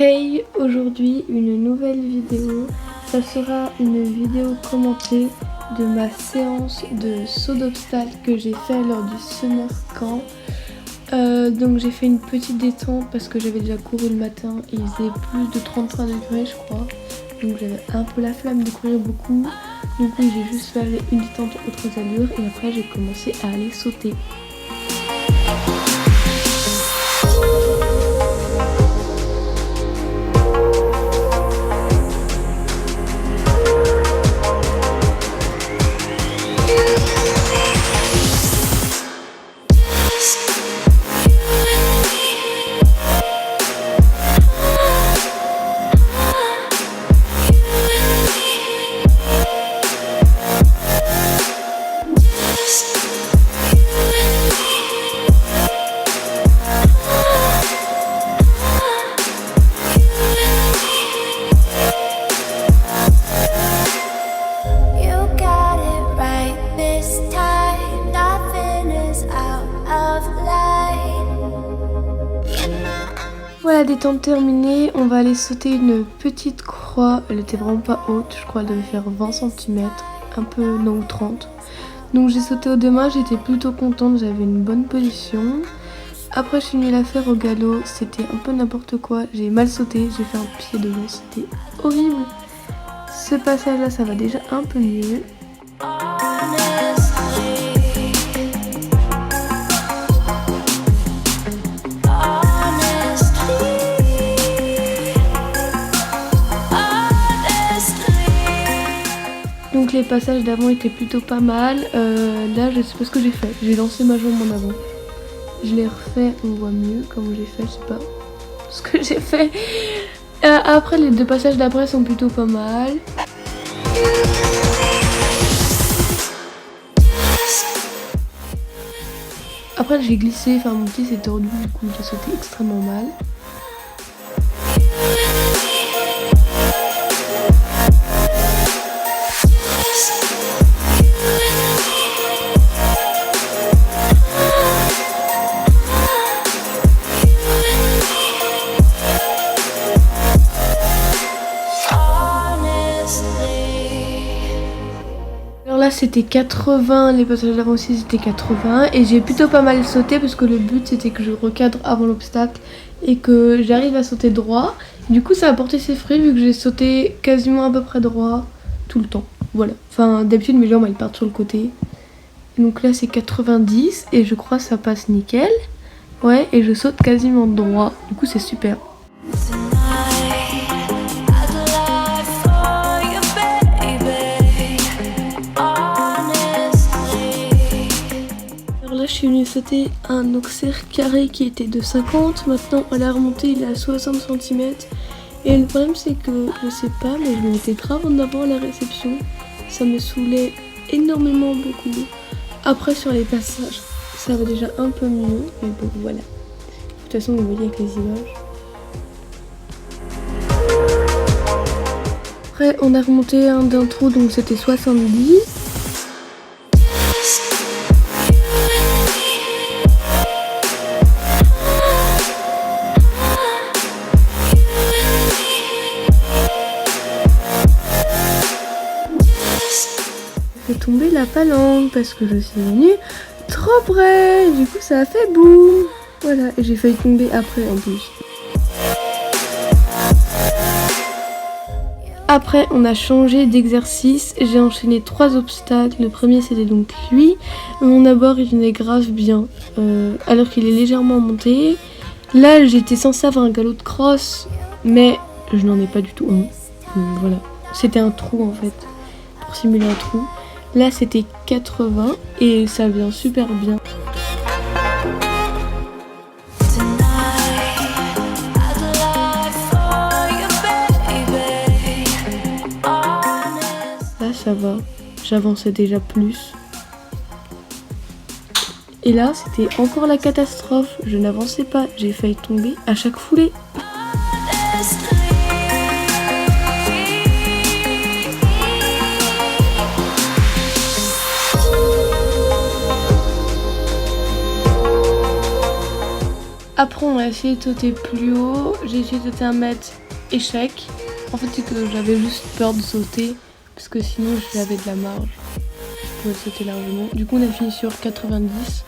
Hey, aujourd'hui une nouvelle vidéo. Ça sera une vidéo commentée de ma séance de saut d'obstacle que j'ai fait lors du summer camp. Donc j'ai fait une petite détente parce que j'avais déjà couru le matin et il faisait plus de 33 degrés je crois. Donc j'avais un peu la flamme de courir beaucoup. Donc oui, j'ai juste fait une détente autres allures et après j'ai commencé à aller sauter. Voilà, détente terminée, on va aller sauter une petite croix. Elle était vraiment pas haute, je crois elle devait faire 20 cm, un peu non ou 30. Donc j'ai sauté au deux mains, j'étais plutôt contente, j'avais une bonne position. Après je suis venue la faire au galop, c'était un peu n'importe quoi, j'ai mal sauté, j'ai fait un pied devant, c'était horrible. Ce passage là ça va déjà un peu mieux. Donc les passages d'avant étaient plutôt pas mal. Là je sais pas ce que j'ai fait. J'ai lancé ma jambe en avant. Je l'ai refait, on voit mieux comment j'ai fait, je sais pas ce que j'ai fait. Après les deux passages d'après sont plutôt pas mal. Après j'ai glissé, enfin mon pied s'est tordu, du coup j'ai sauté extrêmement mal. Là c'était 80, les passages d'avant aussi c'était 80 et j'ai plutôt pas mal sauté parce que le but c'était que je recadre avant l'obstacle et que j'arrive à sauter droit. Du coup ça a porté ses fruits vu que j'ai sauté quasiment à peu près droit tout le temps. Voilà, enfin d'habitude mes jambes elles partent sur le côté. Donc là c'est 90 et je crois que ça passe nickel. Ouais, et je saute quasiment droit, du coup c'est super. Je suis venue sauter un auxerre carré qui était de 50, maintenant à la remontée il est à 60 cm et le problème c'est que je sais pas mais je me mettais grave en avant à la réception, ça me saoulait énormément beaucoup. Après sur les passages ça va déjà un peu mieux mais bon voilà, de toute façon vous voyez avec les images. Après on a remonté un d'un trou donc c'était 70. Tomber la palanque parce que je suis venue trop près, du coup ça a fait boum. Voilà, et j'ai failli tomber après en plus. Après on a changé d'exercice, j'ai enchaîné 3 obstacles. Le premier c'était donc lui, mon abord il venait grave bien alors qu'il est légèrement monté. Là j'étais censée avoir un galop de crosse mais je n'en ai pas du tout un. Voilà, c'était un trou en fait, pour simuler un trou. Là c'était 80 et ça vient super bien. Là ça va, j'avançais déjà plus. Et là c'était encore la catastrophe, je n'avançais pas, j'ai failli tomber à chaque foulée. Après on a essayé de sauter plus haut. J'ai essayé de sauter 1 mètre, échec. En fait, c'est que j'avais juste peur de sauter parce que sinon j'avais de la marge. Je pouvais sauter largement. Du coup, on a fini sur 90.